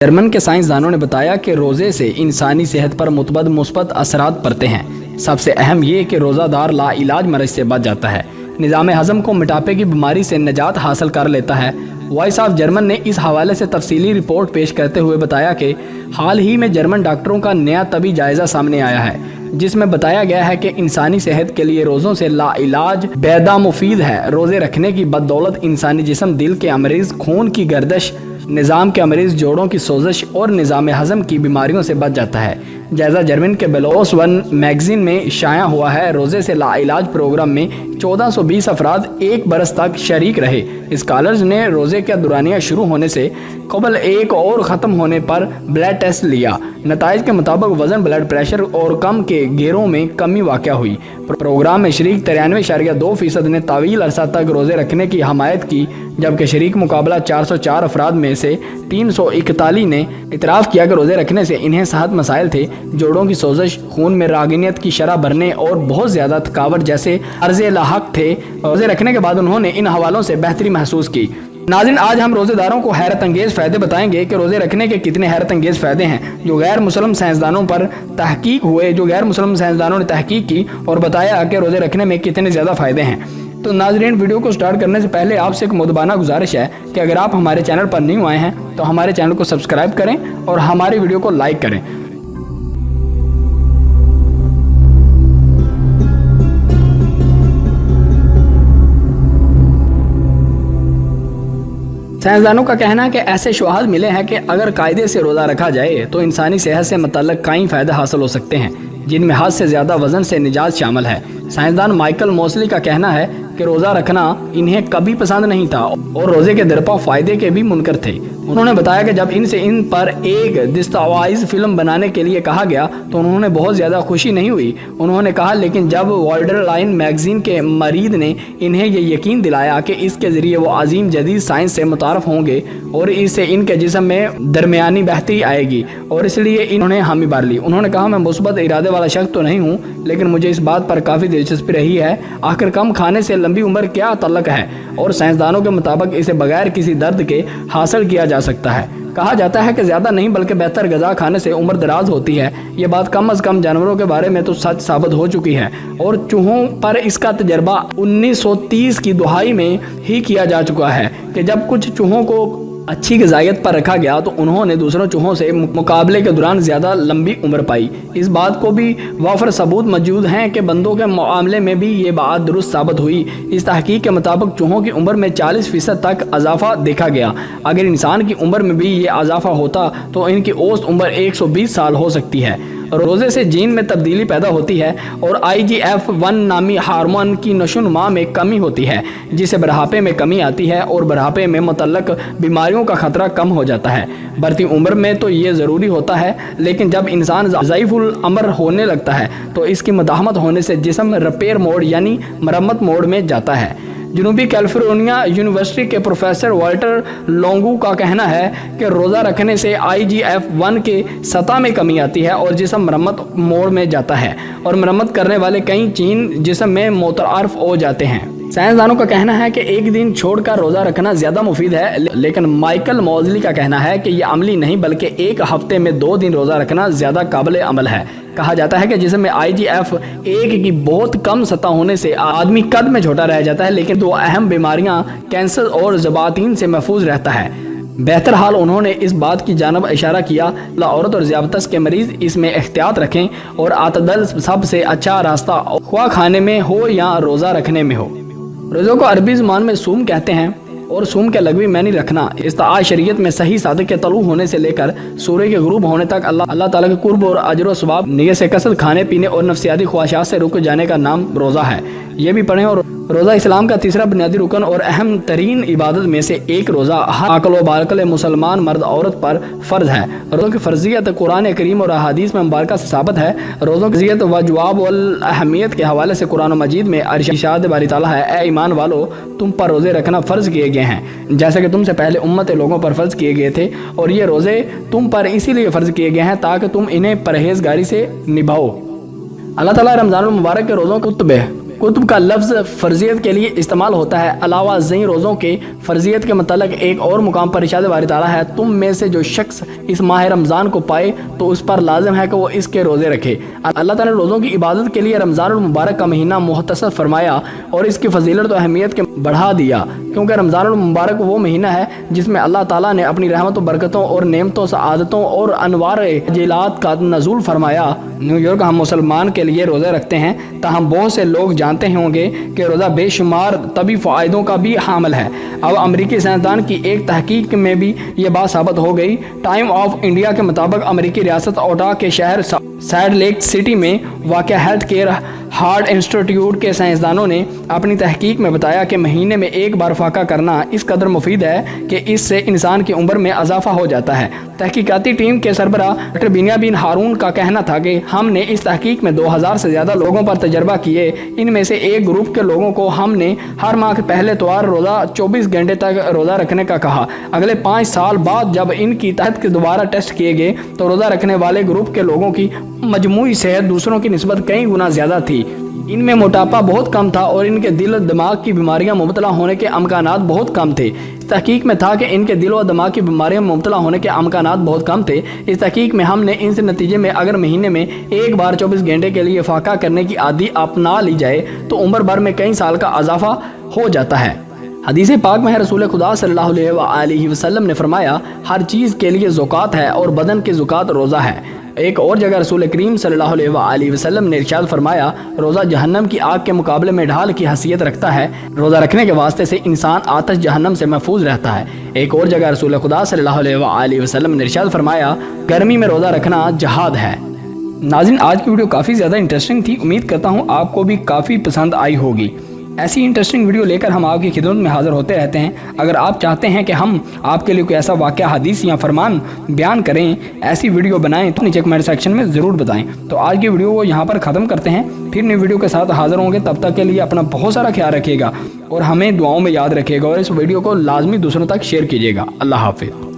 German के साइंसदानों ने बताया कि रोज़े से इंसानी सेहत पर मुस्बत असरात पड़ते हैं। सबसे अहम ये कि रोज़ादार लाइलाज मर्ज से बच जाता है, निज़ाम हज़म को मोटापे की बीमारी से निजात हासिल कर लेता है। वॉइस ऑफ जर्मन ने इस हवाले से तफसीली रिपोर्ट पेश करते हुए बताया कि हाल ही में जर्मन डॉक्टरों का नया तबी जायज़ा सामने आया है, जिसमें बताया गया है कि इंसानी सेहत के लिए रोज़ों से लाइलाज बेदा मुफीद है। रोज़े रखने की बदौलत इंसानी जिस्म दिल के अमरीज़, खून की गर्दिश, निज़ाम के अमरीज़, जोड़ों की सोजिश और निज़ाम हज़म की बीमारियों से बच जाता है। जायज़ा जर्मन के बेलोस वन मैगजीन में शाया हुआ है। रोज़े से लाइलाज प्रोग्राम में 1420 अफराद एक बरस तक शरीक रहे। स्कॉलर्स ने रोज़े का दुरानिया शुरू होने से कबल एक और ख़त्म होने पर ब्लड टेस्ट लिया। नताइज के मुताबिक वज़न, ब्लड प्रेशर और कम के गेरों में कमी वाक़या हुई। प्रोग्राम में शरीक 93.2% ने तावील अरसा तक रोज़े रखने की हमायत की, जबकि शरीक मुकाबला 404 अफराद में से 341 ने इतराफ़ किया कि रोज़े रखने से इन्हें सेहत मसाइल थे। जोड़ों की सोजिश, खून में रागिनियत की शरह बढ़ने और बहुत ज़्यादा थकावट जैसे अर्ज़े लाहक थे। रोज़े रखने के बाद उन्होंने इन हवालों से बेहतरी महसूस की। नाज़रीन, आज हम रोज़ेदारों को हैरत अंगेज़ फ़ायदे बताएंगे कि रोज़े रखने के कितने हैरत अंगेज़ फ़ायदे हैं जो गैर मुसलमान साइंसदानों पर तहकीक हुए, जो गैर मुसलमान साइंसदानों ने तहकीक की और बताया कि रोज़े रखने में कितने ज़्यादा फ़ायदे हैं। तो नाज़रीन, वीडियो को स्टार्ट करने से पहले आपसे एक मुदबाना गुजारिश है कि अगर आप हमारे चैनल पर न्यू आए हैं तो हमारे चैनल को सब्सक्राइब करें और हमारी वीडियो को लाइक करें। साइंसदानों का कहना है कि ऐसे शवाहद मिले हैं कि अगर कायदे से रोज़ा रखा जाए तो इंसानी सेहत से मुतल्लिक़ कई फ़ायदे हासिल हो सकते हैं, जिनमें हद से ज़्यादा वज़न से निजात शामिल है। साइंसदान माइकल मोसली का कहना है कि रोज़ा रखना इन्हें कभी पसंद नहीं था और रोज़े के दरपा फ़ायदे के भी मुनकर थे। उन्होंने बताया कि जब इनसे इन पर एक दस्तावेज़ फिल्म बनाने के लिए कहा गया तो उन्होंने बहुत ज़्यादा खुशी नहीं हुई। उन्होंने कहा, लेकिन जब वॉल्डरलाइन मैगज़ीन के मरीद ने इन्हें ये यकीन दिलाया कि इसके ज़रिए वो अजीम जदीद साइंस से मुतारफ़ होंगे और इससे इनके जिस्म में दरमियानी बेहतरी आएगी, और इसलिए इन्होंने हामी भर ली। उन्होंने कहा, मैं मुस्बत इरादे वाला शख्स तो नहीं हूँ, लेकिन मुझे इस बात पर काफ़ी दिलचस्पी रही है, आखिर कम खाने से लंबी उम्र क्या ताल्लुक है, और साइंसदानों के मुताबिक इसे बगैर किसी दर्द के हासिल किया जा सकता है। कहा जाता है कि ज़्यादा नहीं बल्कि बेहतर ग़िज़ा खाने से उम्र दराज होती है। ये बात कम अज़ कम जानवरों के बारे में तो सच साबित हो चुकी है, और चूहों पर इसका तजर्बा 1930 की दुहाई में ही किया जा चुका है कि जब कुछ चूहों को अच्छी ग़िज़ायत पर रखा गया तो उन्होंने दूसरों चूहों से मुकाबले के दौरान ज़्यादा लंबी उम्र पाई। इस बात को भी वाफर सबूत मौजूद हैं कि बंदों के मामले में भी ये बात दुरुस्त साबित हुई। इस तहकीक के मुताबिक चूहों की उम्र में 40% तक इजाफा देखा गया। अगर इंसान की उम्र में भी ये इजाफा होता तो इनकी औसत उम्र 120 साल हो सकती है। रोज़े से जीन में तब्दीली पैदा होती है और IGF-1 नामी हार्मोन की नशोनुमा में कमी होती है, जिससे बुढ़ापे में कमी आती है और बुढ़ापे में मुतल्लक बीमारियों का खतरा कम हो जाता है। बढ़ती उम्र में तो ये ज़रूरी होता है, लेकिन जब इंसान ज़ईफ़ुल अमर होने लगता है तो इसकी मदाहमत होने से जिस्म रिपेयर मोड यानी मरम्मत मोड में जाता है। जनूबी कैलिफोर्निया यूनिवर्सिटी के प्रोफेसर वाल्टर लोंगू का कहना है कि रोज़ा रखने से IGF-1 के सतह में कमी आती है और जिस्म मरम्मत मोड में जाता है, और मरम्मत करने वाले कई जीन जिस्म में मुतअर्रफ हो जाते हैं। साइंसदानों का कहना है कि एक दिन छोड़कर रोज़ा रखना ज़्यादा मुफीद है, लेकिन माइकल मोज़ली का कहना है कि यह अमली नहीं बल्कि एक हफ्ते में 2 दिन रोज़ा रखना ज़्यादा काबिल अमल है। कहा जाता है कि जिसमें IGF-1 की बहुत कम सतह होने से आदमी कद में छोटा रह जाता है, लेकिन 2 अहम बीमारियां कैंसर और ज़बातीन से महफूज रहता है। बेहतर हाल उन्होंने इस बात की जानब इशारा किया, औरत और ज़ियाबतस के मरीज़ इसमें एहतियात रखें और आतदल सबसे अच्छा रास्ता ख्वा खाने में हो या रोज़ा रखने में हो। रोज़ों को अरबी ज़ुबान में सूम कहते हैं और सूम के लगवी मैनी रखना इस्ताआ शरीयत में सही सादिक के तलू होने से लेकर सूर्य के गुरूब होने तक अल्लाह ताला के कुर्ब और अजर व सवाब, नियत से कसरत, खाने पीने और नफ्सियाती ख्वाहिशात से रुक जाने का नाम रोज़ा है। ये भी पढ़ें। और रोज़ा इस्लाम का तीसरा बुनियादी रुकन और अहम तरीन इबादत में से एक रोज़ा हर अक़ल व बाक़ल मुसलमान मर्द औरत पर फ़र्ज है। रोज़ों की फ़र्जियत कुरान करीम और अहादीस में मुबारक से साबित है। रोज़ों की फ़र्जियत व जवाब वल अहमियत के हवाले से कुरान मजीद में इरशाद बारी ताला है, ए ईमान वालो, तुम पर रोज़े रखना फ़र्ज़ किए गए हैं जैसे कि तुमसे पहले उम्मत लोगों पर फ़र्ज़ किए गए थे, और ये रोज़े तुम पर इसीलिए फ़र्ज़ किए गए हैं ताकि तुम इन्हें परहेज़गारी से निभाओ। अल्लाह ताला रमज़ानुल मुबारक के रोज़ों को खुतबे कुतुब का लफ्ज़ फ़र्जियत के लिए इस्तेमाल होता है। अलावा ज़ई रोज़ों के फ़र्जियत के मतलब एक और मुकाम पर इरशाद बारी ताला है, तुम में से जो शख्स इस माह रमज़ान को पाए तो उस पर लाजिम है कि वो इसके रोज़े रखे। अल्लाह ताला ने रोज़ों की इबादत के लिए रमज़ान मुबारक का महीना मुख्तसर फरमाया और इसकी फजीलत और अहमियत के बढ़ा दिया, क्योंकि रमज़ान मुबारक वो महीना है जिसमें अल्लाह ताला ने अपनी रहमत बरकतों और नेमतों सआदतों और अनवार जिलात का नज़ूल फरमाया। न्यूयॉर्क हम मुसलमान के लिए रोज़े रखते हैं, ताहम बहुत से लोग जानते होंगे कि रोज़ा बेशुमार तबी फ़ायदों का भी हामिल है। अब अमरीकी साइंसदान की एक तहकीक में भी ये बात साबित हो गई। टाइम ऑफ इंडिया के मुताबिक अमरीकी रियासत ओटा के शहर सैड लेक सिटी में वाक़ हेल्थ केयर हार्ट इंस्टीट्यूट के साइंसदानों ने अपनी तहकीक में बताया कि महीने में एक बार फाका करना इस कदर मुफीद है कि इससे इंसान की उम्र में इजाफा हो जाता है। तहकीकाती टीम के सरबराह डॉक्टर बिनियामिन हारून का कहना था कि हमने इस तहकीक में 2000 से ज़्यादा लोगों पर तजर्बा किए। इनमें से एक ग्रुप के लोगों को हमने हर माह के पहले इतवार रोज़ा 24 घंटे तक रोज़ा रखने का कहा। अगले 5 साल बाद जब इनकी तहत के दोबारा टेस्ट किए गए तो रोज़ा रखने वाले ग्रुप के लोगों की मजमूई सेहत दूसरों की निस्बत कई गुना ज़्यादा थी। इनमें मोटापा बहुत कम था और इनके दिल और दिमाग की बीमारियां मुब्तला होने के अमकानात बहुत कम थे। इस तहकीक में था कि इनके दिल और दिमाग की बीमारियां मुब्तला होने के अमकानात बहुत कम थे। इस तहकीक में हमने इनसे नतीजे में अगर महीने में एक बार 24 घंटे के लिए फाका करने की आदत अपना ली जाए तो उम्र भर में कई साल का इजाफा हो जाता है। हदीस पाक में है, रसूल खुदा सल्लल्लाहु अलैहि वसल्लम ने फरमाया, हर चीज़ के लिए ज़ुकात है और बदन की ज़ुकात रोज़ा है। एक और जगह रसूल करीम सल्लल्लाहु अलैहि वसल्लम ने इरशाद फरमाया, रोज़ा जहन्नम की आग के मुकाबले में ढाल की हैसियत रखता है। रोज़ा रखने के वास्ते से इंसान आतश जहन्नम से महफूज रहता है। एक और जगह रसूल खुदा सल्लल्लाहु अलैहि वसल्लम ने इरशाद फरमाया, गर्मी में रोज़ा रखना जहाद है। नाज़रीन, आज की वीडियो काफ़ी ज़्यादा इंटरेस्टिंग थी। उम्मीद करता हूँ आपको भी काफ़ी पसंद आई होगी। ऐसी इंटरेस्टिंग वीडियो लेकर हम आपकी खिदमत में हाज़िर होते रहते हैं। अगर आप चाहते हैं कि हम आपके लिए कोई ऐसा वाक़या, हदीस या फरमान बयान करें, ऐसी वीडियो बनाएं, तो नीचे कमेंट सेक्शन में ज़रूर बताएं। तो आज की वीडियो को यहाँ पर ख़त्म करते हैं, फिर नई वीडियो के साथ हाज़िर होंगे। तब तक के लिए अपना बहुत सारा ख्याल रखिएगा और हमें दुआओं में याद रखिएगा और इस वीडियो को लाजमी दूसरों तक शेयर कीजिएगा। अल्लाह हाफ़िज़।